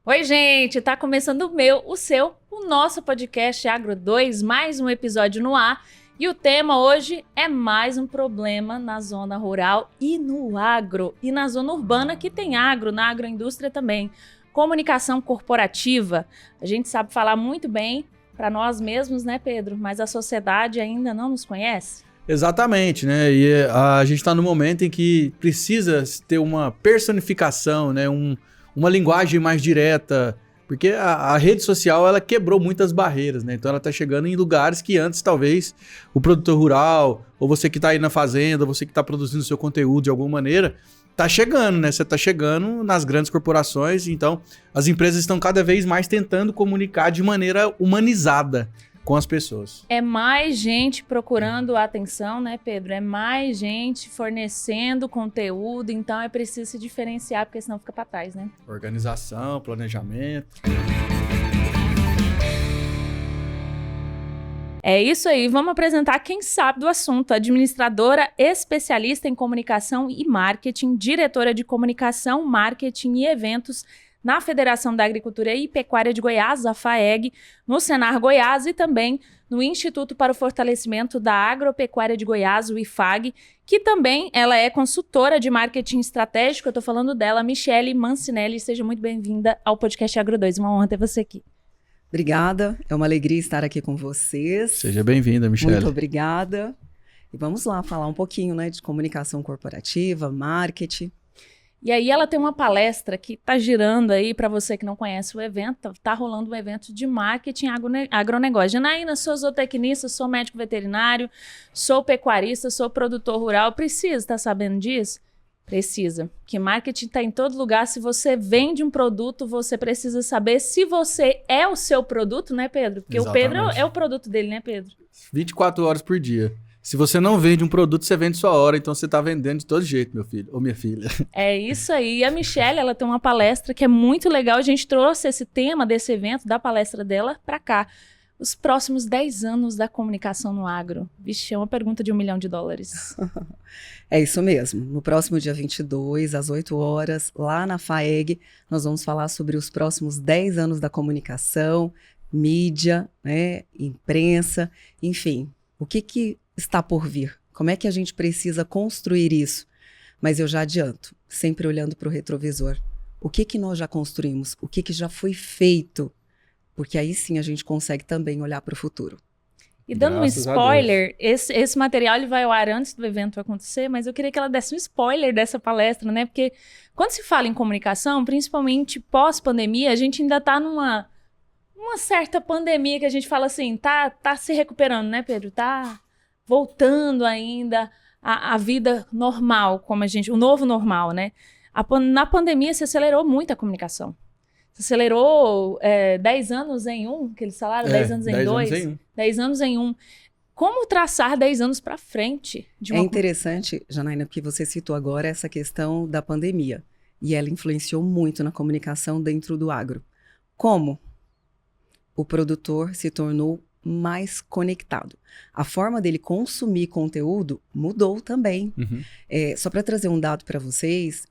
Oi, gente, tá começando o nosso podcast Agro 2, mais um episódio no ar. E o tema hoje é mais um problema na zona rural e no agro. E na zona urbana que tem agro, na agroindústria também. Comunicação corporativa. A gente sabe falar muito bem para nós mesmos, né, Pedro? Mas a sociedade ainda não nos conhece. Exatamente, né? E a gente está no momento em que precisa ter uma personificação, né? Uma linguagem mais direta, porque a rede social ela quebrou muitas barreiras, né? Então ela está chegando em lugares que antes talvez o produtor rural, ou você que está aí na fazenda, você que está produzindo seu conteúdo de alguma maneira, tá chegando, né? Você tá chegando nas grandes corporações, então as empresas estão cada vez mais tentando comunicar de maneira humanizada com as pessoas. É mais gente procurando atenção, né, Pedro? É mais gente fornecendo conteúdo, então é preciso se diferenciar, porque senão fica para trás, né? Organização, planejamento. É isso aí, vamos apresentar quem sabe do assunto. Administradora especialista em comunicação e marketing, diretora de comunicação, marketing e eventos na Federação da Agricultura e Pecuária de Goiás, a FAEG, no Senar Goiás e também no Instituto para o Fortalecimento da Agropecuária de Goiás, o IFAG, que também ela é consultora de marketing estratégico. Eu estou falando dela, Michele Mancinelli. Seja muito bem-vinda ao podcast Agro 2. Uma honra ter você aqui. Obrigada, é uma alegria estar aqui com vocês. Seja bem-vinda, Michele. Muito obrigada. E vamos lá falar um pouquinho, né, de comunicação corporativa, marketing. E aí ela tem uma palestra que está girando aí, para você que não conhece o evento, tá rolando um evento de marketing agronegócio. Janaína, sou zootecnista, sou médico veterinário, sou pecuarista, sou produtor rural. Precisa estar sabendo disso? Precisa. Que marketing está em todo lugar. Se você vende um produto, você precisa saber se você é o seu produto, né, Pedro? Porque Exatamente. O Pedro é o produto dele, né, Pedro? 24 horas por dia. Se você não vende um produto, você vende sua hora, então você está vendendo de todo jeito, meu filho ou minha filha. É isso aí. E a Michele, ela tem uma palestra que é muito legal. A gente trouxe esse tema desse evento, da palestra dela, para cá. Os próximos 10 anos da comunicação no agro. Vixe, é uma pergunta de $1 milhão. É isso mesmo. No próximo dia 22, às 8 horas, lá na FAEG, nós vamos falar sobre os próximos 10 anos da comunicação, mídia, né, imprensa, enfim. O que está por vir? Como é que a gente precisa construir isso? Mas eu já adianto, sempre olhando para o retrovisor. O que nós já construímos? O que já foi feito? Porque aí sim a gente consegue também olhar para o futuro. E dando Graças um spoiler, esse material ele vai ao ar antes do evento acontecer, mas eu queria que ela desse um spoiler dessa palestra, né? Porque quando se fala em comunicação, principalmente pós-pandemia, a gente ainda está numa certa pandemia que a gente fala assim, tá se recuperando, né, Pedro? Tá voltando ainda à vida normal, como o novo normal, né? Na pandemia se acelerou muito a comunicação. Se acelerou 10 anos em um, que eles falaram, 10 anos em 10 dois, anos em um. 10 anos em um. Como traçar 10 anos para frente? É interessante, Janaína, porque você citou agora essa questão da pandemia. E ela influenciou muito na comunicação dentro do agro. Como? O produtor se tornou mais conectado. A forma dele consumir conteúdo mudou também. Uhum. Só para trazer um dado para vocês,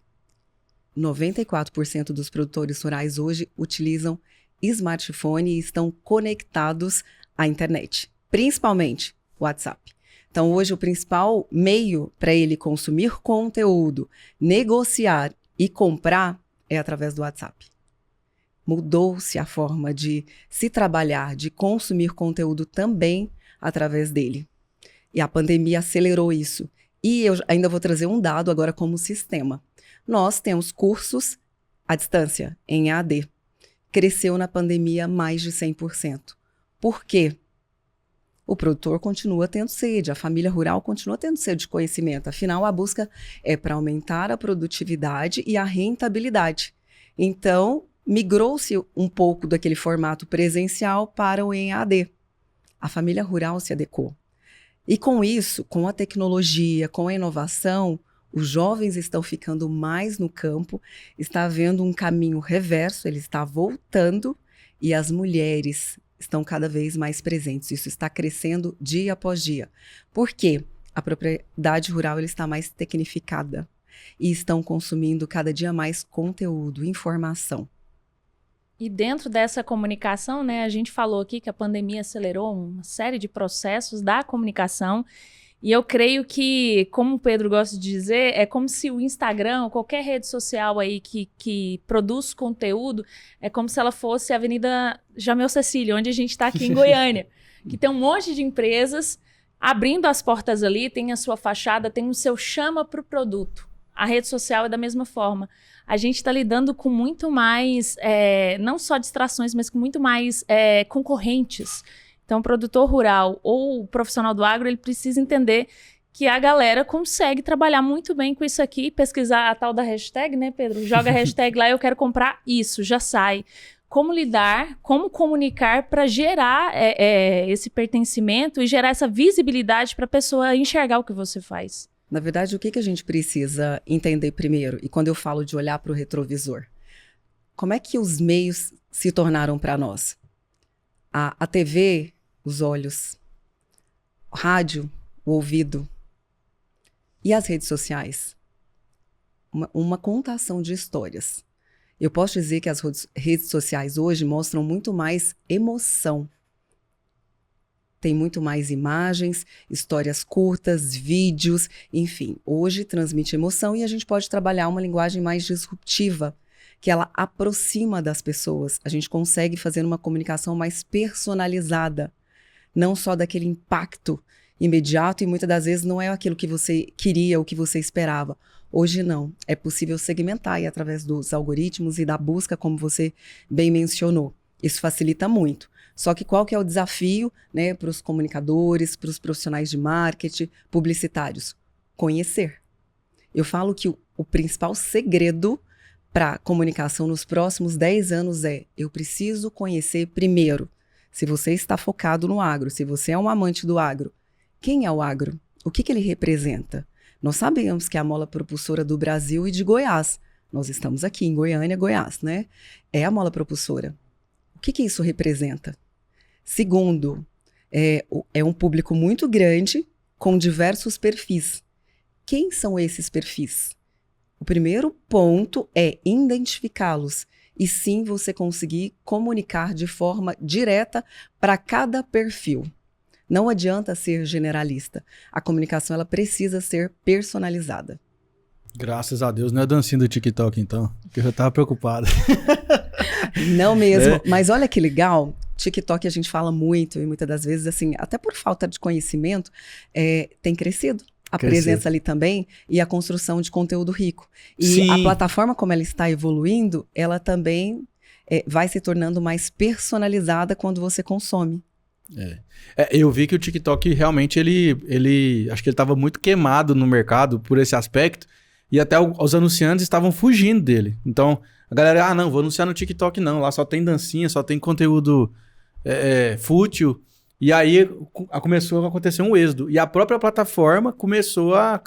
94% dos produtores rurais hoje utilizam smartphone e estão conectados à internet, principalmente WhatsApp. Então, hoje, o principal meio para ele consumir conteúdo, negociar e comprar é através do WhatsApp. Mudou-se a forma de se trabalhar, de consumir conteúdo também através dele. E a pandemia acelerou isso. E eu ainda vou trazer um dado agora como sistema. Nós temos cursos à distância, em EAD. Cresceu na pandemia mais de 100%. Por quê? O produtor continua tendo sede, a família rural continua tendo sede de conhecimento. Afinal, a busca é para aumentar a produtividade e a rentabilidade. Então, migrou-se um pouco daquele formato presencial para o EAD. A família rural se adequou. E com isso, com a tecnologia, com a inovação, os jovens estão ficando mais no campo, está havendo um caminho reverso, ele está voltando e as mulheres estão cada vez mais presentes. Isso está crescendo dia após dia. Por quê? A propriedade rural ele está mais tecnificada e estão consumindo cada dia mais conteúdo, informação. E dentro dessa comunicação, né, a gente falou aqui que a pandemia acelerou uma série de processos da comunicação. E eu creio que, como o Pedro gosta de dizer, é como se o Instagram, ou qualquer rede social aí que produz conteúdo, é como se ela fosse a Avenida Jamel Cecília, onde a gente está aqui em Goiânia, que tem um monte de empresas abrindo as portas ali, tem a sua fachada, tem o seu chama para o produto. A rede social é da mesma forma. A gente está lidando com muito mais, não só distrações, mas com muito mais concorrentes. Então, o produtor rural ou o profissional do agro, ele precisa entender que a galera consegue trabalhar muito bem com isso aqui, pesquisar a tal da hashtag, né, Pedro? Joga a hashtag lá, eu quero comprar isso, já sai. Como lidar, como comunicar para gerar esse pertencimento e gerar essa visibilidade para a pessoa enxergar o que você faz. Na verdade, o que a gente precisa entender primeiro? E quando eu falo de olhar para o retrovisor, como é que os meios se tornaram para nós? A TV, os olhos, o rádio, o ouvido e as redes sociais. Uma contação de histórias. Eu posso dizer que as redes sociais hoje mostram muito mais emoção. Tem muito mais imagens, histórias curtas, vídeos, enfim. Hoje transmite emoção e a gente pode trabalhar uma linguagem mais disruptiva, que ela aproxima das pessoas. A gente consegue fazer uma comunicação mais personalizada, não só daquele impacto imediato e muitas das vezes não é aquilo que você queria ou que você esperava. Hoje não. É possível segmentar e através dos algoritmos e da busca, como você bem mencionou. Isso facilita muito. Só que qual que é o desafio, né, para os comunicadores, para os profissionais de marketing, publicitários? Conhecer. Eu falo que o principal segredo para comunicação nos próximos 10 anos eu preciso conhecer primeiro. Se você está focado no agro, se você é um amante do agro, quem é o agro? O que ele representa? Nós sabemos que é a mola propulsora do Brasil e de Goiás. Nós estamos aqui em Goiânia, Goiás, né? É a mola propulsora. O que isso representa? Segundo, é um público muito grande com diversos perfis. Quem são esses perfis? O primeiro ponto é identificá-los e sim você conseguir comunicar de forma direta para cada perfil. Não adianta ser generalista. A comunicação ela precisa ser personalizada. Graças a Deus, não é a dancinha do TikTok então, que eu já estava preocupado. Não mesmo, mas olha que legal, TikTok a gente fala muito e muitas das vezes, assim, até por falta de conhecimento, tem crescido. A presença ali também e a construção de conteúdo rico. E sim, a plataforma, como ela está evoluindo, ela também vai se tornando mais personalizada quando você consome. Eu vi que o TikTok realmente, ele acho que ele estava muito queimado no mercado por esse aspecto e até os anunciantes estavam fugindo dele. Então, a galera, não, vou anunciar no TikTok não, lá só tem dancinha, só tem conteúdo fútil. E aí começou a acontecer um êxodo. E a própria plataforma começou a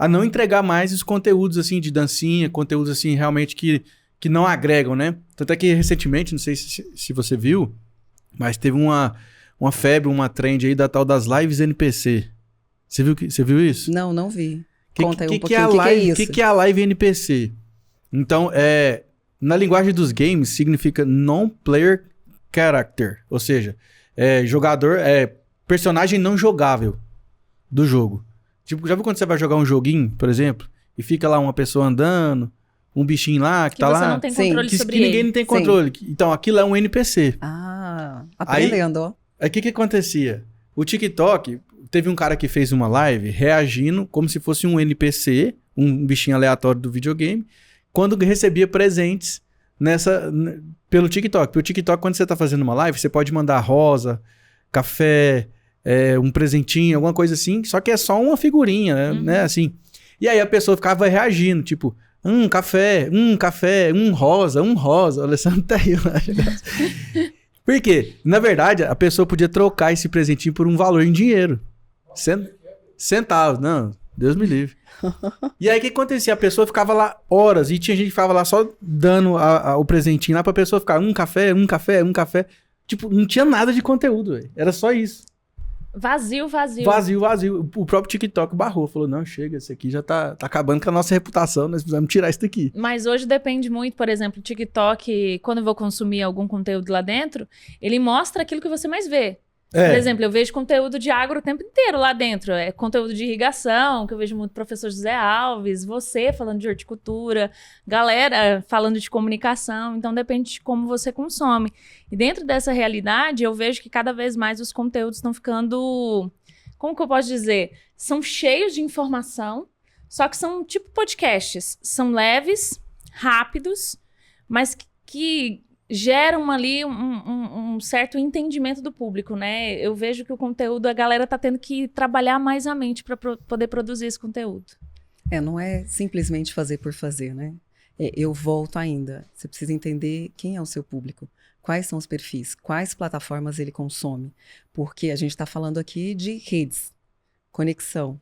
não entregar mais os conteúdos assim de dancinha, conteúdos assim realmente que não agregam, né? Tanto é que recentemente, não sei se você viu, mas teve uma febre, uma trend aí da tal das lives NPC. Você viu isso? Não vi. Conta aí um pouquinho, o que é a live NPC? Então, na linguagem dos games, significa Non-Player Character, ou seja, personagem não jogável do jogo. Tipo, já viu quando você vai jogar um joguinho, por exemplo, e fica lá uma pessoa andando, um bichinho lá que tá lá... Que você não tem controle sobre ele. Que ninguém não tem controle. Sim. Então, aquilo é um NPC. Aprendendo, ó. Aí, o que acontecia? O TikTok, teve um cara que fez uma live reagindo como se fosse um NPC, um bichinho aleatório do videogame, quando recebia presentes pelo TikTok. Pelo TikTok, quando você tá fazendo uma live, você pode mandar rosa, café, um presentinho, alguma coisa assim, só que é só uma figurinha, né? Assim. E aí a pessoa ficava reagindo, tipo, café, rosa, O Alessandro tá aí. Por quê? Na verdade, a pessoa podia trocar esse presentinho por um valor em dinheiro. Centavos, não, Deus me livre. E aí o que acontecia? A pessoa ficava lá horas e tinha gente que ficava lá só dando o presentinho lá pra pessoa ficar um café. Tipo, não tinha nada de conteúdo, véio. Era só isso. Vazio. Vazio. O próprio TikTok barrou, falou, não, chega, isso aqui já tá acabando com a nossa reputação, nós precisamos tirar isso daqui. Mas hoje depende muito, por exemplo, o TikTok, quando eu vou consumir algum conteúdo lá dentro, ele mostra aquilo que você mais vê. Por exemplo, eu vejo conteúdo de agro o tempo inteiro lá dentro. É conteúdo de irrigação, que eu vejo muito professor José Alves, você falando de horticultura, galera falando de comunicação. Então, depende de como você consome. E dentro dessa realidade, eu vejo que cada vez mais os conteúdos estão ficando... Como que eu posso dizer? São cheios de informação, só que são tipo podcasts. São leves, rápidos, mas que geram ali um certo entendimento do público, né? Eu vejo que o conteúdo, a galera tá tendo que trabalhar mais a mente para poder produzir esse conteúdo. Não é simplesmente fazer por fazer, né? Eu volto ainda. Você precisa entender quem é o seu público, quais são os perfis, quais plataformas ele consome, porque a gente está falando aqui de redes, conexão,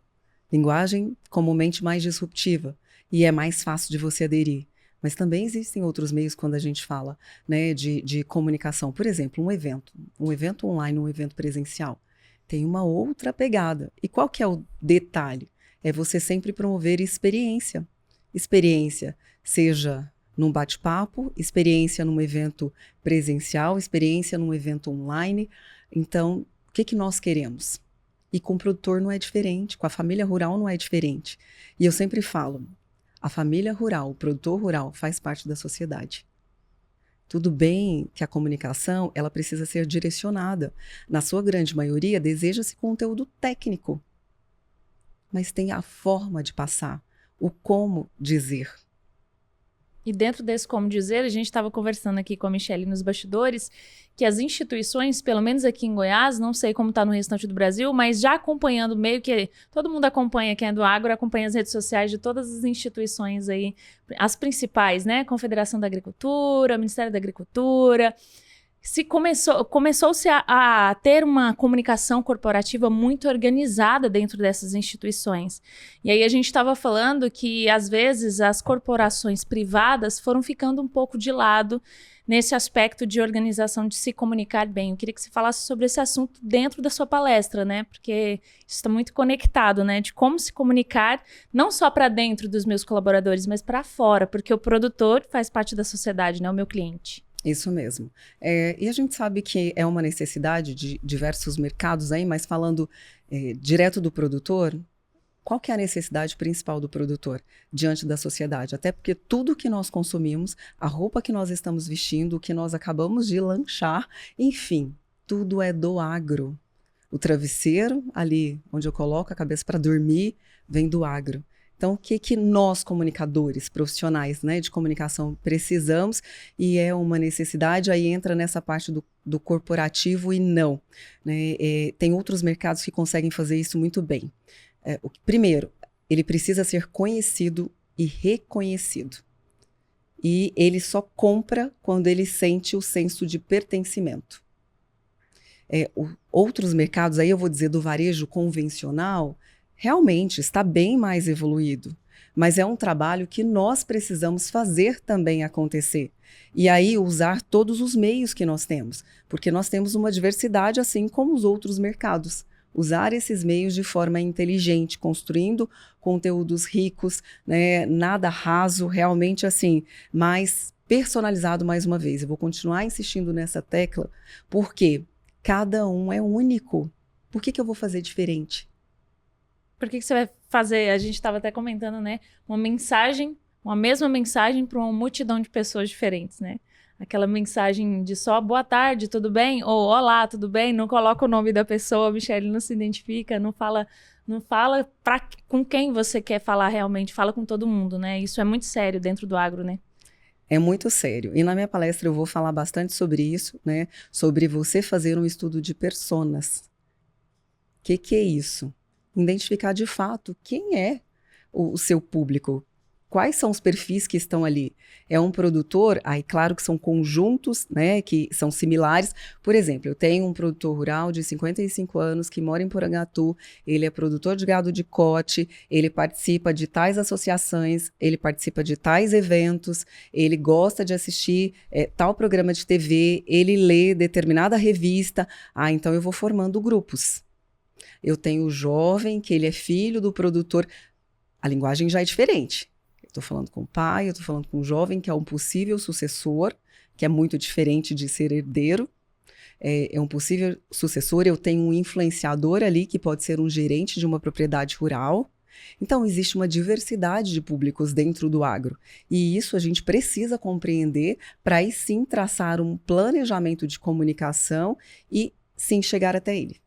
linguagem comumente mais disruptiva e é mais fácil de você aderir. Mas também existem outros meios quando a gente fala, né, de comunicação. Por exemplo, um evento online, um evento presencial, tem uma outra pegada. E qual que é o detalhe? É você sempre promover experiência. Experiência, seja num bate-papo, experiência num evento presencial, experiência num evento online. Então, o que nós queremos? E com o produtor não é diferente, com a família rural não é diferente. E eu sempre falo, a família rural, o produtor rural faz parte da sociedade. Tudo bem que a comunicação ela precisa ser direcionada. Na sua grande maioria, deseja-se conteúdo técnico. Mas tem a forma de passar, o como dizer. E dentro desse como dizer, a gente estava conversando aqui com a Michelle nos bastidores, que as instituições, pelo menos aqui em Goiás, não sei como está no restante do Brasil, mas já acompanhando meio que todo mundo acompanha, quem é do agro, acompanha as redes sociais de todas as instituições aí, as principais, né? Confederação da Agricultura, Ministério da Agricultura. Começou-se a ter uma comunicação corporativa muito organizada dentro dessas instituições. E aí a gente estava falando que, às vezes, as corporações privadas foram ficando um pouco de lado nesse aspecto de organização, de se comunicar bem. Eu queria que você falasse sobre esse assunto dentro da sua palestra, né? Porque isso está muito conectado, né? De como se comunicar, não só para dentro dos meus colaboradores, mas para fora, porque o produtor faz parte da sociedade, né? O meu cliente. Isso mesmo. E a gente sabe que é uma necessidade de diversos mercados aí, mas falando direto do produtor, qual que é a necessidade principal do produtor diante da sociedade? Até porque tudo que nós consumimos, a roupa que nós estamos vestindo, o que nós acabamos de lanchar, enfim, tudo é do agro. O travesseiro ali, onde eu coloco a cabeça para dormir, vem do agro. Então, o que nós, comunicadores, profissionais, né, de comunicação, precisamos, e é uma necessidade, aí entra nessa parte do corporativo e não. Né? Tem outros mercados que conseguem fazer isso muito bem. Primeiro, ele precisa ser conhecido e reconhecido. E ele só compra quando ele sente o senso de pertencimento. Outros mercados, aí eu vou dizer do varejo convencional, realmente está bem mais evoluído, mas é um trabalho que nós precisamos fazer também acontecer. E aí usar todos os meios que nós temos, porque nós temos uma diversidade assim como os outros mercados. Usar esses meios de forma inteligente, construindo conteúdos ricos, né, nada raso, realmente assim, mais personalizado mais uma vez. Eu vou continuar insistindo nessa tecla, porque cada um é único. Por que eu vou fazer diferente? Por que você vai fazer, a gente estava até comentando, né, uma mesma mensagem para uma multidão de pessoas diferentes, né? Aquela mensagem de só boa tarde, tudo bem? Ou olá, tudo bem? Não coloca o nome da pessoa, Michelle não se identifica, não fala com quem você quer falar realmente, fala com todo mundo, né? Isso é muito sério dentro do agro, né? É muito sério. E na minha palestra eu vou falar bastante sobre isso, né? Sobre você fazer um estudo de personas. O que é isso? Identificar de fato quem é o seu público, quais são os perfis que estão ali. É um produtor, aí claro que são conjuntos, né, que são similares. Por exemplo, eu tenho um produtor rural de 55 anos que mora em Porangatu, ele é produtor de gado de corte, ele participa de tais associações, ele participa de tais eventos, ele gosta de assistir tal programa de TV, ele lê determinada revista, então eu vou formando grupos. Eu tenho o jovem, que ele é filho do produtor. A linguagem já é diferente. Eu estou falando com o pai, eu estou falando com o jovem, que é um possível sucessor, que é muito diferente de ser herdeiro. É um possível sucessor. Eu tenho um influenciador ali, que pode ser um gerente de uma propriedade rural. Então, existe uma diversidade de públicos dentro do agro. E isso a gente precisa compreender para aí sim traçar um planejamento de comunicação e sim chegar até ele.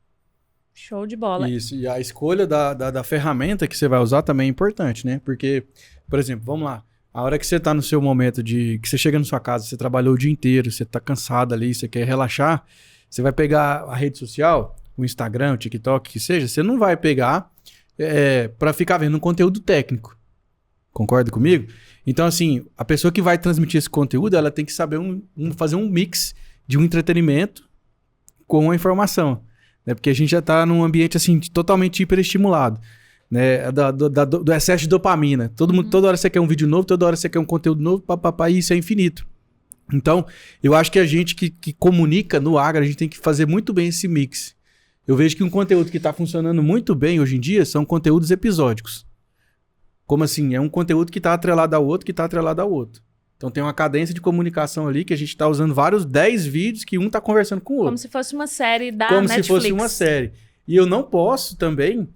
Show de bola. Isso, e a escolha da ferramenta que você vai usar também é importante, né? Porque, por exemplo, vamos lá, a hora que você tá no seu momento que você chega na sua casa, você trabalhou o dia inteiro, você tá cansado ali, você quer relaxar, você vai pegar a rede social, o Instagram, o TikTok, que seja, você não vai pegar para ficar vendo um conteúdo técnico. Concorda comigo? Então, assim, a pessoa que vai transmitir esse conteúdo, ela tem que saber fazer um mix de um entretenimento com a informação. Né? Porque a gente já está num ambiente assim, totalmente hiperestimulado. Né? Do excesso de dopamina. Toda hora você quer um vídeo novo, toda hora você quer um conteúdo novo, e isso é infinito. Então, eu acho que a gente que comunica no agro, a gente tem que fazer muito bem esse mix. Eu vejo que um conteúdo que está funcionando muito bem hoje em dia são conteúdos episódicos. Como assim? É um conteúdo que está atrelado ao outro, que está atrelado ao outro. Então tem uma cadência de comunicação ali que a gente está usando 10 vídeos que um está conversando com o outro. Como se fosse uma série da Netflix. Netflix. Como se fosse uma série. E eu não posso também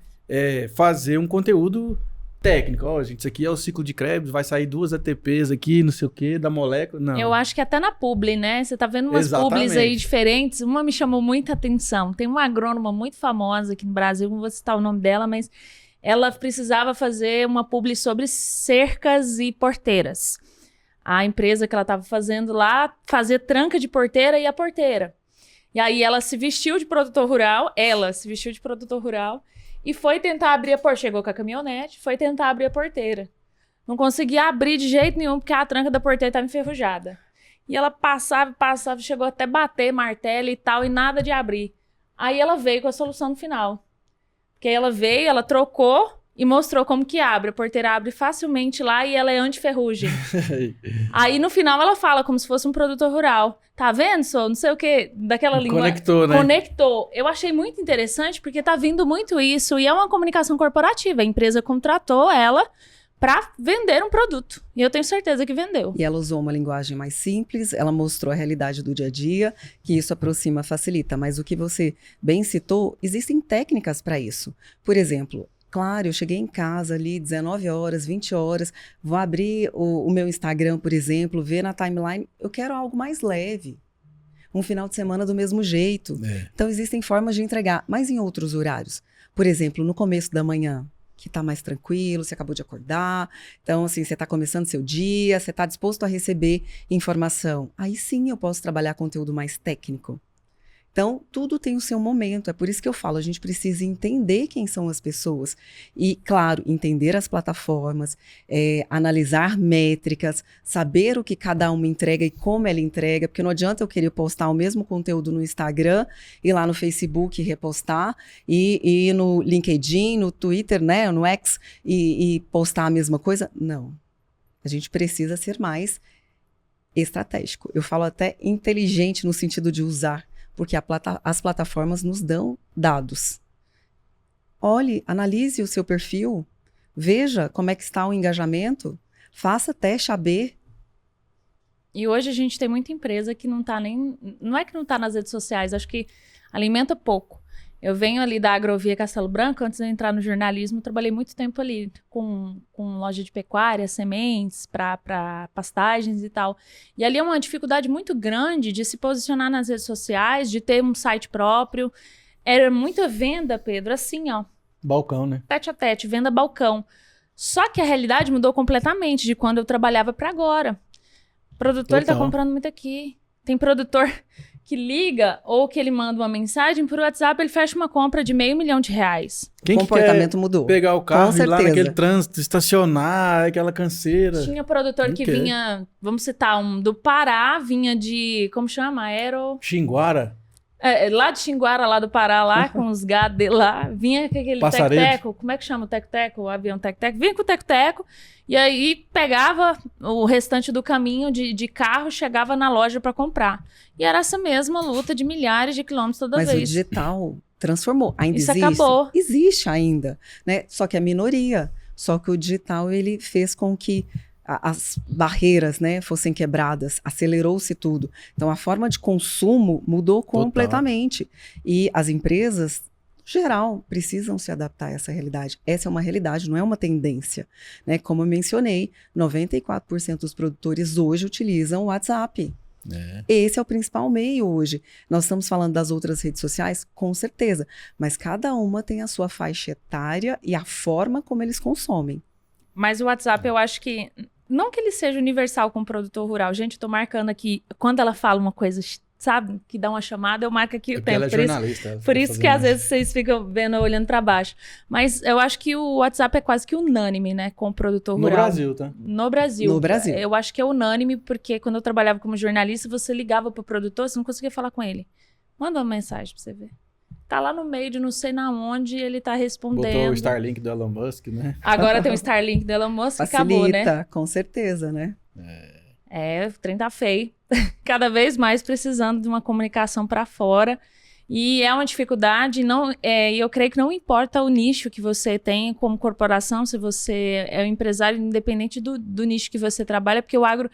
fazer um conteúdo técnico. Ó, gente, isso aqui é o ciclo de Krebs, vai sair 2 ATPs aqui, não sei o quê, da molécula. Não. Eu acho que até na publi, né? Você tá vendo umas publis aí diferentes. Uma me chamou muita atenção. Tem uma agrônoma muito famosa aqui no Brasil, não vou citar o nome dela, mas ela precisava fazer uma publi sobre cercas e porteiras. A empresa que ela estava fazendo lá fazia tranca de porteira e a porteira. E aí ela se vestiu de produtor rural, e foi tentar abrir a porteira. Chegou com a caminhonete, foi tentar abrir a porteira. Não conseguia abrir de jeito nenhum, porque a tranca da porteira estava enferrujada. E ela passava, chegou até bater martelo e tal, e nada de abrir. Aí ela veio com a solução no final. Porque aí ela veio, ela trocou e mostrou como que abre. A porteira abre facilmente lá e ela é anti-ferrugem. Aí no final ela fala como se fosse um produtor rural. Tá vendo, só? Não sei o que, daquela linguagem. Conectou, né? Conectou. Eu achei muito interessante porque tá vindo muito isso e é uma comunicação corporativa. A empresa contratou ela para vender um produto. E eu tenho certeza que vendeu. E ela usou uma linguagem mais simples, ela mostrou a realidade do dia a dia, que isso aproxima, facilita. Mas o que você bem citou, existem técnicas para isso. Por exemplo, claro, eu cheguei em casa ali 19 horas, 20 horas, vou abrir o meu Instagram, por exemplo, ver na timeline, eu quero algo mais leve. Um final de semana do mesmo jeito. Então, existem formas de entregar, mas em outros horários. Por exemplo, no começo da manhã, que está mais tranquilo, você acabou de acordar, então, assim, você está começando seu dia, você está disposto a receber informação. Aí sim eu posso trabalhar conteúdo mais técnico. Então, tudo tem o seu momento, é por isso que eu falo, a gente precisa entender quem são as pessoas e, claro, entender as plataformas, analisar métricas, saber o que cada uma entrega e como ela entrega, porque não adianta eu querer postar o mesmo conteúdo no Instagram e lá no Facebook repostar e no LinkedIn, no Twitter, né, no X e postar a mesma coisa. Não, a gente precisa ser mais estratégico. Eu falo até inteligente no sentido de usar, porque as plataformas nos dão dados. Olhe, analise o seu perfil, veja como é que está o engajamento, faça teste AB. E hoje a gente tem muita empresa que não tá nem... Não é que não tá nas redes sociais, acho que alimenta pouco. Eu venho ali da Agrovia Castelo Branco, antes de eu entrar no jornalismo, eu trabalhei muito tempo ali com loja de pecuária, sementes, para pastagens e tal. E ali é uma dificuldade muito grande de se posicionar nas redes sociais, de ter um site próprio. Era muita venda, Pedro, assim, ó. Balcão, né? Tete a tete, venda balcão. Só que a realidade mudou completamente de quando eu trabalhava para agora. O produtor, ele tá comprando muito aqui. Tem produtor que liga ou que ele manda uma mensagem por WhatsApp, ele fecha uma compra de R$500 mil. Quem o comportamento mudou. Pegar o carro e ir lá naquele trânsito, estacionar, aquela canseira. Tinha produtor que vinha, vamos citar do Pará, vinha de, como chama? Xinguara? Lá de Xinguara, lá do Pará, lá com os gados de lá, vinha com aquele tec-teco, como é que chama o tec-teco? O avião tec-teco, vinha com o tec-teco, e aí pegava o restante do caminho de carro, chegava na loja para comprar. E era essa mesma luta de milhares de quilômetros toda vez. Mas o digital transformou. Ainda Isso existe? acabou. Existe ainda, né? Só que é minoria. Só que o digital, ele fez com que as barreiras, né, fossem quebradas, acelerou-se tudo. Então, a forma de consumo mudou completamente. E as empresas, em geral, precisam se adaptar a essa realidade. Essa é uma realidade, não é uma tendência. Né? Como eu mencionei, 94% dos produtores hoje utilizam o WhatsApp. Esse é o principal meio hoje. Nós estamos falando das outras redes sociais, com certeza, mas cada uma tem a sua faixa etária e a forma como eles consomem. Mas o WhatsApp, eu acho que... Não que ele seja universal com o produtor rural. Gente, eu tô marcando aqui... Quando ela fala uma coisa, sabe? Que dá uma chamada, eu marco aqui o tempo. Ela é jornalista. Por isso que às vezes vocês ficam vendo, olhando para baixo. Mas eu acho que o WhatsApp é quase que unânime, né? Com o produtor rural. No Brasil, tá? No Brasil. No Brasil. Eu acho que é unânime, porque quando eu trabalhava como jornalista, você ligava pro produtor, você não conseguia falar com ele. Manda uma mensagem pra você ver. Tá lá no meio de não sei na onde, ele tá respondendo. Botou o Starlink do Elon Musk, né? Agora tem o Starlink do Elon Musk, Facilita, acabou, né? Com certeza, né? O trem tá feio. Cada vez mais precisando de uma comunicação para fora. E é uma dificuldade, e eu creio que não importa o nicho que você tem como corporação, se você é um empresário, independente do nicho que você trabalha, porque o agro,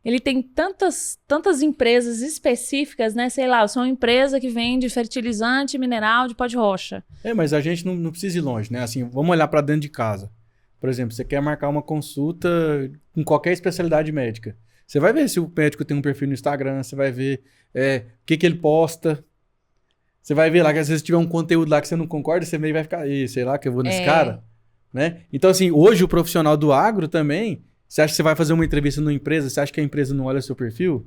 ele tem tantas empresas específicas, né? Sei lá, eu sou uma empresa que vende fertilizante mineral de pó de rocha. Mas a gente não precisa ir longe, né? Assim, vamos olhar para dentro de casa. Por exemplo, você quer marcar uma consulta com qualquer especialidade médica. Você vai ver se o médico tem um perfil no Instagram, você vai ver o que ele posta. Você vai ver lá que às vezes tiver um conteúdo lá que você não concorda, você meio vai ficar, sei lá, que eu vou nesse cara. Né? Então, assim, hoje o profissional do agro também, você acha que você vai fazer uma entrevista numa empresa, você acha que a empresa não olha o seu perfil?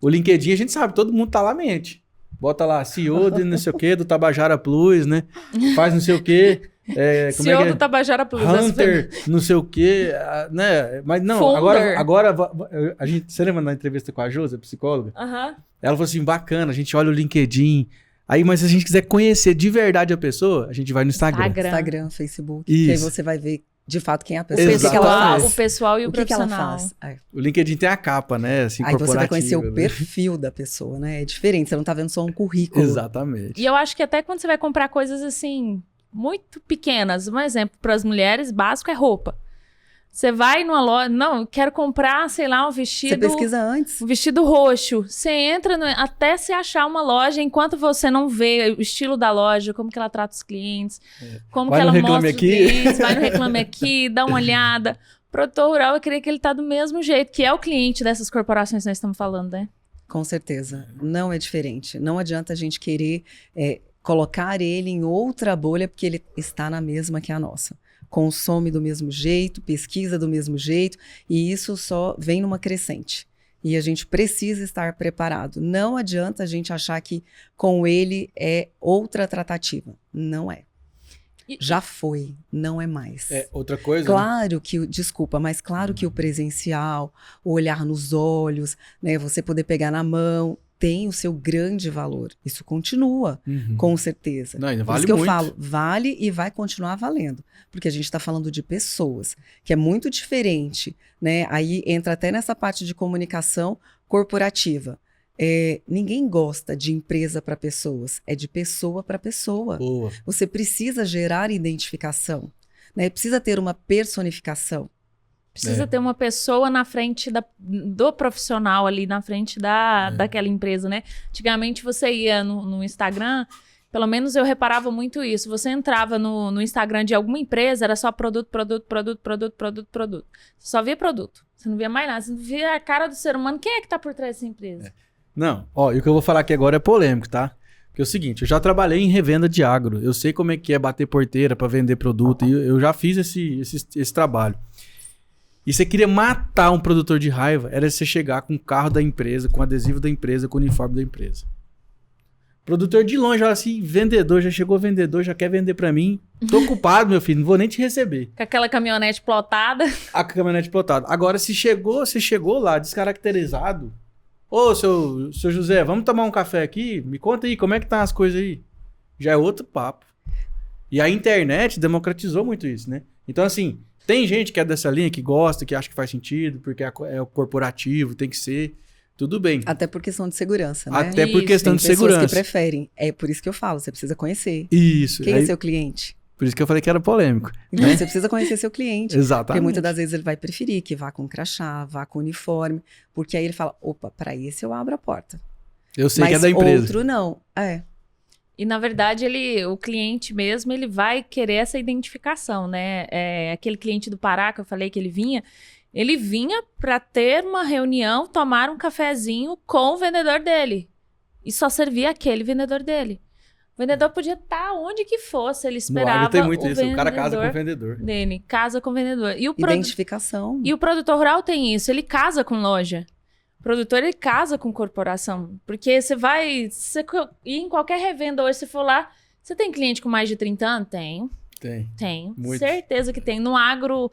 O LinkedIn, a gente sabe, todo mundo tá lá mente. Bota lá, CEO de não sei o quê, do Tabajara Plus, né? Faz não sei o quê. CEO do Tabajara Plus. Hunter, não sei o quê, né? Mas não, Funder. agora você lembra da entrevista com a Josi, a psicóloga? Uhum. Ela falou assim, bacana, a gente olha o LinkedIn, aí, mas se a gente quiser conhecer de verdade a pessoa, a gente vai no Instagram. Instagram, Facebook, Isso. que aí você vai ver de fato quem é a pessoa. O pessoal e o profissional. Que ela faz. O LinkedIn tem a capa, né? Assim, aí você vai conhecer o né? perfil da pessoa, né? É diferente, você não tá vendo só um currículo. Exatamente. E eu acho que até quando você vai comprar coisas assim, muito pequenas, um exemplo para as mulheres básico é roupa. Você vai numa loja, não, quero comprar, sei lá, um vestido... Você pesquisa antes. Um vestido roxo. Você entra até se achar uma loja, enquanto você não vê o estilo da loja, como que ela trata os clientes, como vai que ela mostra os aqui. clientes, vai no Reclame Aqui, dá uma olhada. O produtor rural, eu creio que ele tá do mesmo jeito, que é o cliente dessas corporações que nós estamos falando, né? Com certeza. Não é diferente. Não adianta a gente querer colocar ele em outra bolha, porque ele está na mesma que a nossa. Consome do mesmo jeito, pesquisa do mesmo jeito, e isso só vem numa crescente. E a gente precisa estar preparado. Não adianta a gente achar que com ele é outra tratativa. Não é. Já foi, não é mais. Outra coisa... Claro que, desculpa, mas claro que o presencial, o olhar nos olhos, né, você poder pegar na mão, tem o seu grande valor. Isso continua, com certeza. Não, ainda vale Por isso que muito. eu falo, vale e vai continuar valendo. Porque a gente está falando de pessoas, que é muito diferente, né? Aí entra até nessa parte de comunicação corporativa. Ninguém gosta de empresa para pessoas, é de pessoa para pessoa. Boa. Você precisa gerar identificação, né? Precisa ter uma personificação. Precisa ter uma pessoa na frente do profissional ali, na frente daquela empresa, né? Antigamente você ia no Instagram, pelo menos eu reparava muito isso. Você entrava no Instagram de alguma empresa, era só produto. Você só via produto. Você não via mais nada. Você não via a cara do ser humano. Quem é que tá por trás dessa empresa? Não, e o que eu vou falar aqui agora é polêmico, tá? Porque é o seguinte, eu já trabalhei em revenda de agro. Eu sei como é que é bater porteira para vender produto. E eu já fiz esse trabalho. E você queria matar um produtor de raiva, era você chegar com o carro da empresa, com adesivo da empresa, com o uniforme da empresa. Produtor de longe, olha assim, vendedor, já chegou vendedor, já quer vender pra mim. Tô ocupado, meu filho, não vou nem te receber. Com aquela caminhonete plotada. A caminhonete plotada. Agora, você chegou lá descaracterizado. Ô, seu José, vamos tomar um café aqui? Me conta aí, como é que tá as coisas aí? Já é outro papo. E a internet democratizou muito isso, né? Então, assim... Tem gente que é dessa linha, que gosta, que acha que faz sentido, porque é o corporativo, tem que ser. tudo bem. Até por questão de segurança, né? Até por Isso, questão Tem de pessoas segurança. que preferem. É por isso que eu falo, você precisa conhecer. Isso. Quem Aí, é seu cliente? por isso que eu falei que era polêmico. Então você precisa conhecer seu cliente. Porque Exatamente. muitas das vezes ele vai preferir que vá com crachá, vá com uniforme, porque aí ele fala, opa, para esse eu abro a porta. Eu sei Mas que é da empresa. outro não. E, na verdade, o cliente mesmo, ele vai querer essa identificação, né? Aquele cliente do Pará que eu falei que ele vinha para ter uma reunião, tomar um cafezinho com o vendedor dele. E só servia aquele vendedor dele. O vendedor podia estar onde que fosse, ele No esperava agro tem muito o isso. O cara casa com o vendedor vendedor. dele. Casa com o vendedor. Identificação. E o produtor rural tem isso, ele casa com loja. O produtor, ele casa com corporação. Porque você ir em qualquer revenda hoje, se for lá, você tem cliente com mais de 30 anos? Tenho. Tenho. Muito. Certeza que tem. No agro,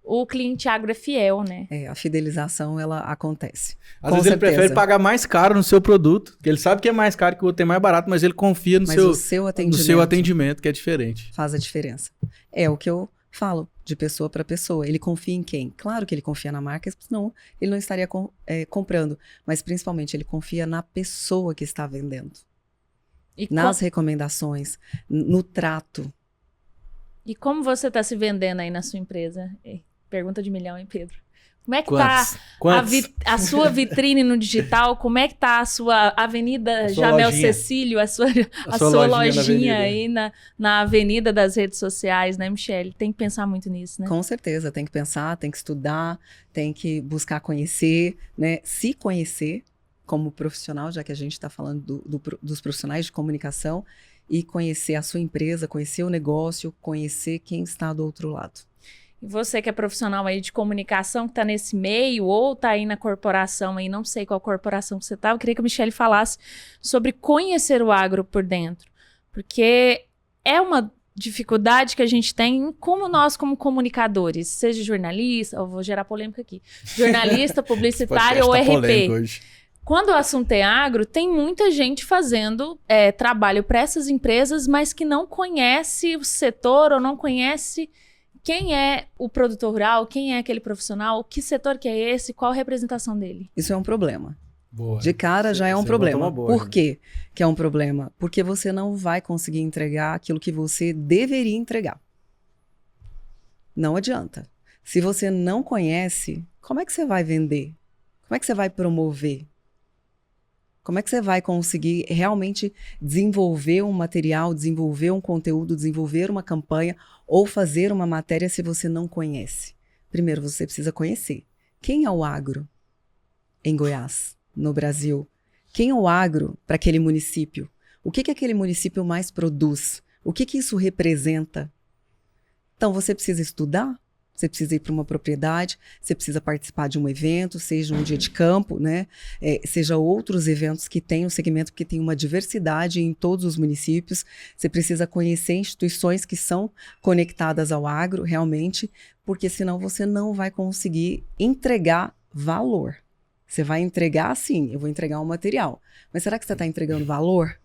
o cliente agro é fiel, né? A fidelização, ela acontece. Às Com vezes ele certeza. prefere pagar mais caro no seu produto, porque ele sabe que é mais caro que o outro tem mais barato, mas ele confia no Mas seu, o seu no atendimento, seu atendimento, que é diferente. faz a diferença. É o que eu falo, de pessoa para pessoa. Ele confia em quem? Claro que ele confia na marca, senão ele não estaria comprando. Mas principalmente ele confia na pessoa que está vendendo. E, Nas recomendações, no trato. e como você está se vendendo aí na sua empresa? Pergunta de milhão, hein, Pedro? Como é que tá Quantos? a sua vitrine no digital? Como é que tá a sua Avenida A sua Jamel lojinha. Cecílio, a sua sua lojinha na aí na avenida das redes sociais, né, Michele? Tem que pensar muito nisso, né? Com certeza, tem que pensar, tem que estudar, tem que buscar conhecer, né? Se conhecer como profissional, já que a gente está falando dos profissionais de comunicação, e conhecer a sua empresa, conhecer o negócio, conhecer quem está do outro lado. E você que é profissional aí de comunicação, que tá nesse meio, ou tá aí na corporação aí, não sei qual corporação que você tá, eu queria que a Michele falasse sobre conhecer o agro por dentro. Porque é uma dificuldade que a gente tem, como nós, como comunicadores, seja jornalista, eu vou gerar polêmica aqui, jornalista, publicitário ou RP. Quando o assunto é agro, tem muita gente fazendo trabalho para essas empresas, mas que não conhece o setor ou não conhece quem é o produtor rural, quem é aquele profissional, que setor que é esse, qual a representação dele. Isso é um problema. Boa. De cara já é um Você problema. botou uma boa, Por quê que é um problema? Porque você não vai conseguir entregar aquilo que você deveria entregar. Não adianta. Se você não conhece, como é que você vai vender? Como é que você vai promover? Como é que você vai conseguir realmente desenvolver um material, desenvolver um conteúdo, desenvolver uma campanha ou fazer uma matéria se você não conhece? Primeiro, você precisa conhecer. Quem é o agro em Goiás, no Brasil? Quem é o agro para aquele município? O que aquele município mais produz? O que isso representa? Então, você precisa estudar. Você precisa ir para uma propriedade, você precisa participar de um evento, seja um dia de campo, né? Seja outros eventos que tenham segmento, porque tem uma diversidade em todos os municípios. Você precisa conhecer instituições que são conectadas ao agro, realmente, porque senão você não vai conseguir entregar valor. Você vai entregar, sim, eu vou entregar um material. Mas será que você está entregando valor?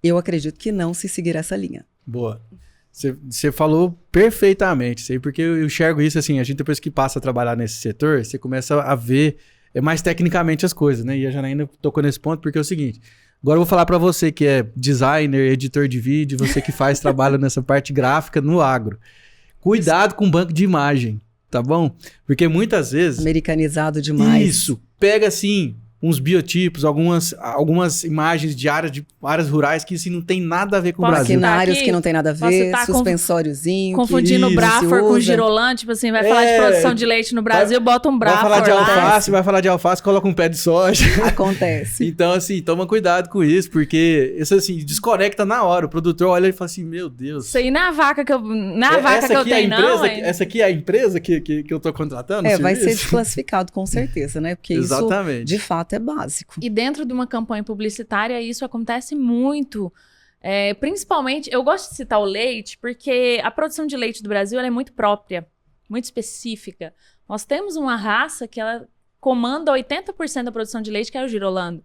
Eu acredito que não, se seguir essa linha. Boa. Você falou perfeitamente, sei, porque eu enxergo isso assim, a gente depois que passa a trabalhar nesse setor, você começa a ver mais tecnicamente as coisas, né? E a Janaína tocou nesse ponto porque é o seguinte, agora eu vou falar para você que é designer, editor de vídeo, você que faz trabalho nessa parte gráfica no agro. Cuidado com o banco de imagem, tá bom? Porque muitas vezes... Americanizado demais. Isso, pega assim... uns biotipos, algumas imagens de áreas rurais que assim, não tem nada a ver com o Brasil. Maquinários que não tem nada a ver, suspensóriozinho. Confundindo o Brafor com girolante, tipo assim, vai falar de produção de leite no Brasil, bota um Brafor vai falar de lá. alface, coloca um pé de soja. Acontece. Então, assim, toma cuidado com isso, porque isso assim, desconecta na hora. O produtor olha e fala assim, meu Deus. Isso aí não é a vaca que eu, tenho, não. Essa aqui é a empresa que eu tô contratando? Vai ser desclassificado, com certeza, né? Porque exatamente. Isso, de fato, é básico. E dentro de uma campanha publicitária, isso acontece muito. Principalmente, eu gosto de citar o leite, porque a produção de leite do Brasil ela é muito própria, muito específica. Nós temos uma raça que ela comanda 80% da produção de leite, que é o girolando.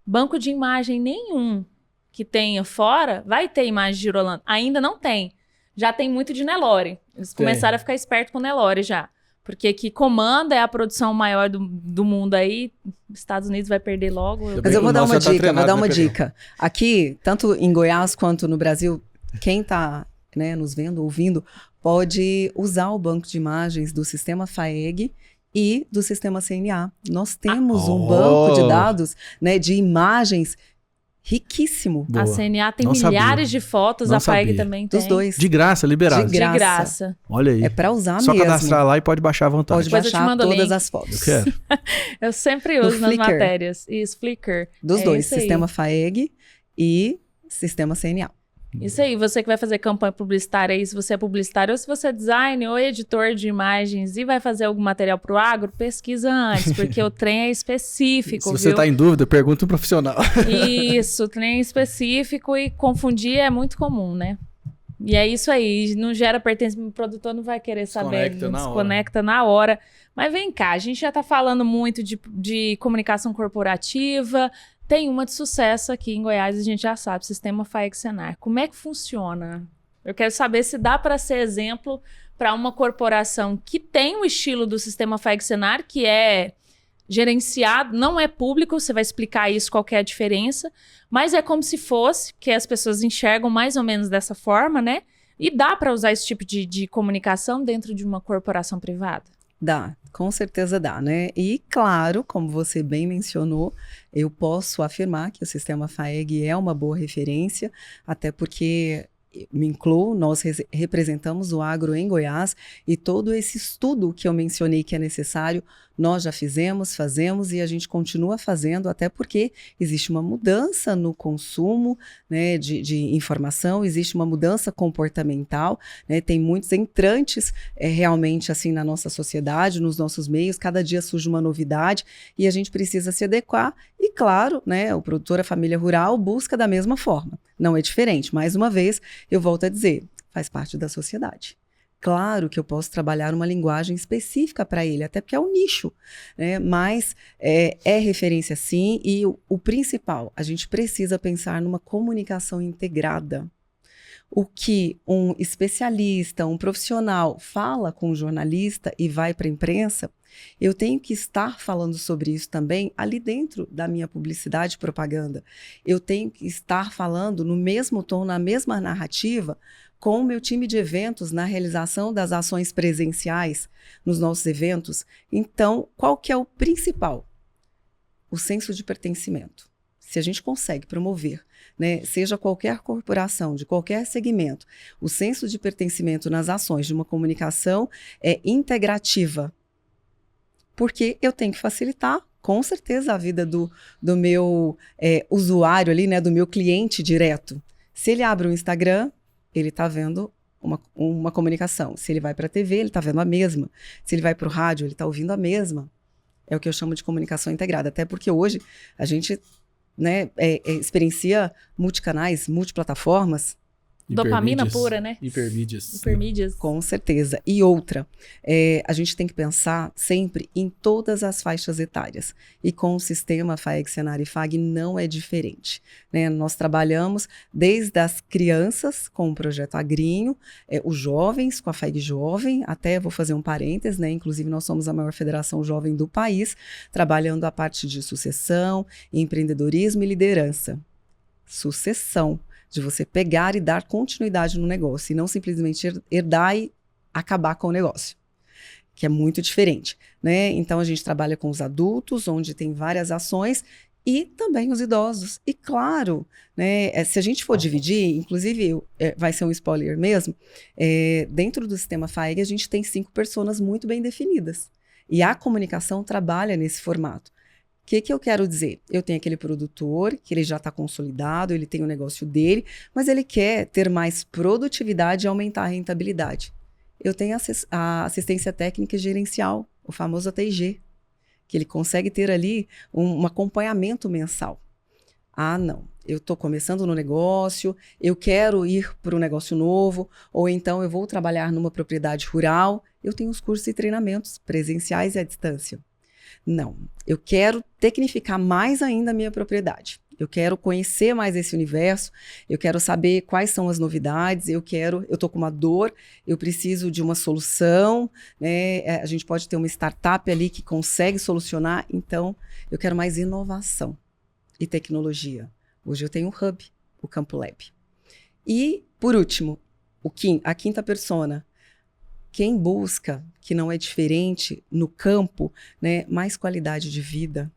Banco de imagem nenhum que tenha fora vai ter imagem de girolando. Ainda não tem. Já tem muito de Nelore. Eles começaram a ficar espertos com o Nelore já. Porque que comanda é a produção maior do mundo aí, Estados Unidos vai perder logo. Mas eu vou dar uma dica, treinado, né, dica. Aqui, tanto em Goiás quanto no Brasil, quem está, né, nos vendo, ouvindo, pode usar o banco de imagens do sistema FAEG e do sistema CNA. Nós temos um banco de dados, né, de imagens riquíssimo. Boa. A CNA tem Não milhares sabia. de fotos, Não a FAEG sabia. também tem. Dos dois. De graça, liberado. De De graça. Olha aí. É para usar Só mesmo. cadastrar lá e pode baixar à vontade. Pode Depois eu te baixar mando o todas link. as fotos. Eu quero. Eu sempre No uso nas Flickr. matérias. Isso, Flickr. Dos É dois, isso aí. sistema FAEG e sistema CNA. Isso aí, você que vai fazer campanha publicitária aí, se você é publicitário ou se você é designer ou editor de imagens e vai fazer algum material pro agro, pesquisa antes, porque o trem é específico, Se você viu? está em dúvida, pergunta um profissional. Isso, o trem é específico e confundir é muito comum, né? E é isso aí, não gera pertencimento, o produtor não vai querer saber, Desconecta na hora. desconecta na hora. Mas vem cá, a gente já tá falando muito de comunicação corporativa, tem uma de sucesso aqui em Goiás, a gente já sabe, Sistema FAEG Senar. Como é que funciona? Eu quero saber se dá para ser exemplo para uma corporação que tem o estilo do Sistema FAEG Senar, que é gerenciado, não é público, você vai explicar isso, qual que é a diferença, mas é como se fosse, que as pessoas enxergam mais ou menos dessa forma, né? E dá para usar esse tipo de comunicação dentro de uma corporação privada? Dá, com certeza dá, né? E claro, como você bem mencionou, eu posso afirmar que o sistema FAEG é uma boa referência, até porque me incluo, nós representamos o agro em Goiás e todo esse estudo que eu mencionei que é necessário, nós já fizemos, fazemos e a gente continua fazendo, até porque existe uma mudança no consumo, né, de informação, existe uma mudança comportamental, né, tem muitos entrantes realmente assim na nossa sociedade, nos nossos meios, cada dia surge uma novidade e a gente precisa se adequar e claro, né, o produtor, a família rural busca da mesma forma, não é diferente, mais uma vez eu volto a dizer, faz parte da sociedade. Claro que eu posso trabalhar uma linguagem específica para ele, até porque é um nicho, né? Mas é referência sim, e o principal, a gente precisa pensar numa comunicação integrada. O que um especialista, um profissional fala com um jornalista e vai para a imprensa, eu tenho que estar falando sobre isso também ali dentro da minha publicidade e propaganda. Eu tenho que estar falando no mesmo tom, na mesma narrativa, com o meu time de eventos na realização das ações presenciais nos nossos eventos. Então, qual que é o principal? O senso de pertencimento. Se a gente consegue promover, né, seja qualquer corporação, de qualquer segmento, o senso de pertencimento nas ações de uma comunicação integrativa, porque eu tenho que facilitar, com certeza, a vida do meu usuário ali, né, do meu cliente direto. Se ele abre o Instagram, ele está vendo uma comunicação. Se ele vai para a TV, ele está vendo a mesma. Se ele vai para o rádio, ele está ouvindo a mesma. É o que eu chamo de comunicação integrada. Até porque hoje a gente, né, experiencia multicanais, multiplataformas. Dopamina pura, né? Hipermídias. Hipermídias. Com certeza. E outra, a gente tem que pensar sempre em todas as faixas etárias. E com o sistema FAEG, Senar e FAG não é diferente, né? Nós trabalhamos desde as crianças com o projeto Agrinho, os jovens com a FAEG Jovem, até vou fazer um parênteses, né? Inclusive nós somos a maior federação jovem do país, trabalhando a parte de sucessão, empreendedorismo e liderança. Sucessão. De você pegar e dar continuidade no negócio, e não simplesmente herdar e acabar com o negócio, que é muito diferente, né? Então, a gente trabalha com os adultos, onde tem várias ações, e também os idosos. E claro, né, se a gente for dividir, inclusive vai ser um spoiler mesmo, dentro do sistema FAEG a gente tem 5 personas muito bem definidas, e a comunicação trabalha nesse formato. O que eu quero dizer? Eu tenho aquele produtor que ele já está consolidado, ele tem o negócio dele, mas ele quer ter mais produtividade e aumentar a rentabilidade. Eu tenho a assistência técnica e gerencial, o famoso ATG, que ele consegue ter ali um acompanhamento mensal. Ah, não, eu estou começando no negócio, eu quero ir para um negócio novo, ou então eu vou trabalhar numa propriedade rural, eu tenho os cursos e treinamentos presenciais e à distância. Não, eu quero tecnificar mais ainda a minha propriedade. eu quero conhecer mais esse universo, eu quero saber quais são as novidades, eu tô com uma dor, eu preciso de uma solução, né? A gente pode ter uma startup ali que consegue solucionar, então eu quero mais inovação e tecnologia. Hoje eu tenho o Hub, o Campo Lab. E, por último, a quinta persona. Quem busca, que não é diferente no campo, né, mais qualidade de vida.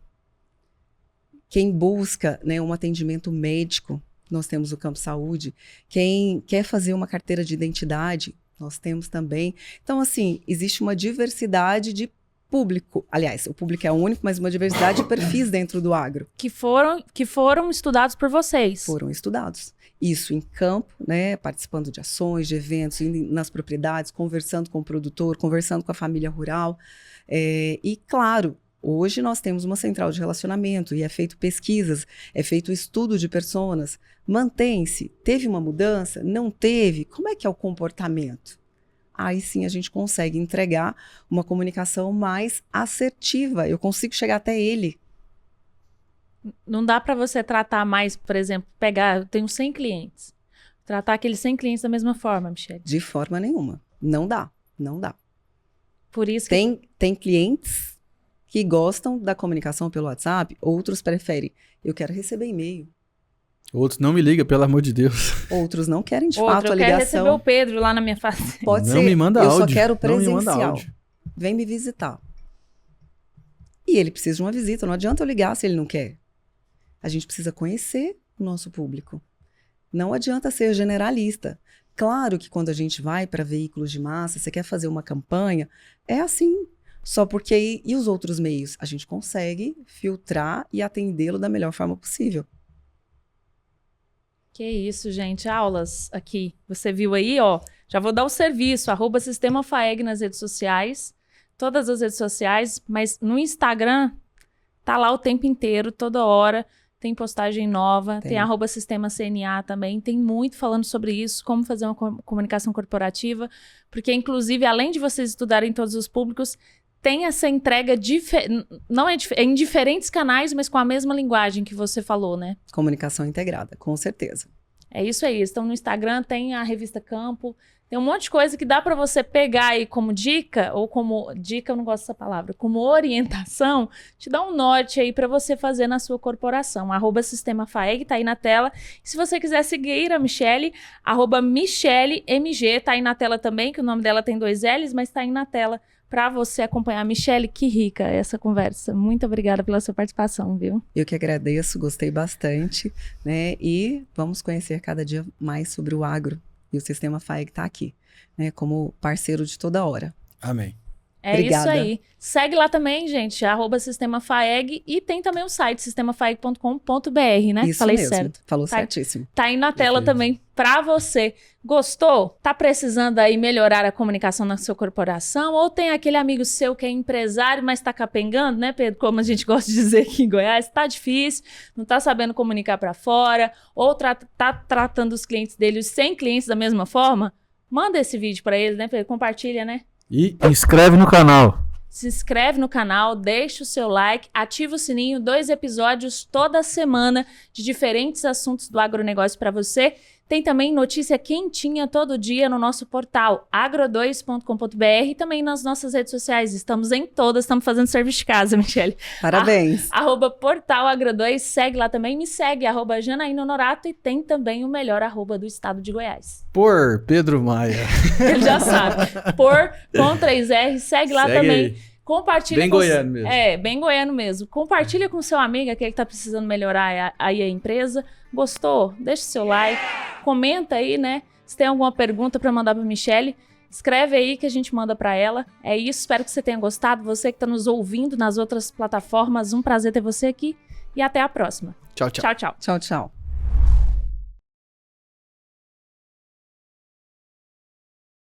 Quem busca, né, um atendimento médico, nós temos o Campo Saúde. Quem quer fazer uma carteira de identidade, nós temos também. Então, assim, existe uma diversidade de público. Aliás, o público é único, mas uma diversidade de perfis dentro do agro. Que foram estudados por vocês. Foram estudados. Isso em campo, né, participando de ações, de eventos, indo nas propriedades, conversando com o produtor, conversando com a família rural. E, claro, hoje nós temos uma central de relacionamento e é feito pesquisas, é feito estudo de personas. Mantém-se? Teve uma mudança? Não teve? Como é que é o comportamento? Aí sim a gente consegue entregar uma comunicação mais assertiva. Eu consigo chegar até ele. Não dá para você tratar mais, por exemplo, eu tenho 100 clientes. Tratar aqueles 100 clientes da mesma forma, Michele? De forma nenhuma. Não dá. Por isso que... Tem clientes que gostam da comunicação pelo WhatsApp, outros preferem. Eu quero receber e-mail. Outros não me ligam, pelo amor de Deus. Outros não querem, de fato, a ligação. Eu quero receber o Pedro lá na minha fazenda. Pode ser. Não me manda áudio. Eu só quero presencial. Não me manda áudio. Vem me visitar. E ele precisa de uma visita. Não adianta eu ligar se ele não quer. A gente precisa conhecer o nosso público. Não adianta ser generalista. Claro que quando a gente vai para veículos de massa, você quer fazer uma campanha, é assim. Só porque... E os outros meios? A gente consegue filtrar e atendê-lo da melhor forma possível. Que isso, gente. Aulas aqui. Você viu aí, ó. Já vou dar o serviço. @Sistema FAEG nas redes sociais. Todas as redes sociais. Mas no Instagram, tá lá o tempo inteiro, toda hora. Tem postagem nova. Tem @Sistema CNA também. Tem muito falando sobre isso. Como fazer uma comunicação corporativa. Porque, inclusive, além de vocês estudarem todos os públicos, tem essa entrega em diferentes canais, mas com a mesma linguagem que você falou, né? Comunicação integrada, com certeza. É isso aí. Estão no Instagram, tem a revista Campo, tem um monte de coisa que dá para você pegar aí como dica, ou como dica, eu não gosto dessa palavra, como orientação, te dá um norte aí para você fazer na sua corporação. @Sistema FAEG, tá aí na tela. E se você quiser seguir a Michele, @MicheleMG, tá aí na tela também, que o nome dela tem 2 L's, mas tá aí na tela para você acompanhar. Michele, que rica essa conversa. Muito obrigada pela sua participação, viu? Eu que agradeço, gostei bastante, né? E vamos conhecer cada dia mais sobre o agro. E o Sistema FAEG está aqui, né? Como parceiro de toda hora. Amém. É Obrigada. Isso aí. Segue lá também, gente, @Sistema FAEG, e tem também o site sistemafaeg.com.br, né? Isso Falei mesmo, certo. falou certíssimo. Tá aí na tela também pra você. Gostou? Tá precisando aí melhorar a comunicação na sua corporação? Ou tem aquele amigo seu que é empresário, mas tá capengando, né, Pedro? Como a gente gosta de dizer aqui em Goiás, tá difícil, não tá sabendo comunicar pra fora, ou tá tratando os clientes dele, os 100 clientes da mesma forma? Manda esse vídeo pra eles, né, Pedro? Compartilha, né? E inscreve no canal. Se inscreve no canal, deixa o seu like, ativa o sininho, 2 episódios toda semana de diferentes assuntos do agronegócio para você. Tem também notícia quentinha todo dia no nosso portal agro2.com.br e também nas nossas redes sociais. Estamos em todas, estamos fazendo serviço de casa, Michele. Parabéns. @portalagro2, segue lá também, me segue, @Janaína Honorato, e tem também o melhor @ do estado de Goiás. Por Pedro Maia. Ele já sabe. Com 3 R, segue lá também. Aí. Compartilha bem goiano mesmo. Bem goiano mesmo. Compartilha com seu amigo, aquele que tá precisando melhorar aí a empresa. Gostou? Deixa o seu like. Comenta aí, né? Se tem alguma pergunta para mandar para Michele, escreve aí que a gente manda para ela. É isso, espero que você tenha gostado. Você que tá nos ouvindo nas outras plataformas, um prazer ter você aqui. E até a próxima. Tchau, tchau. Tchau, tchau. Tchau, tchau.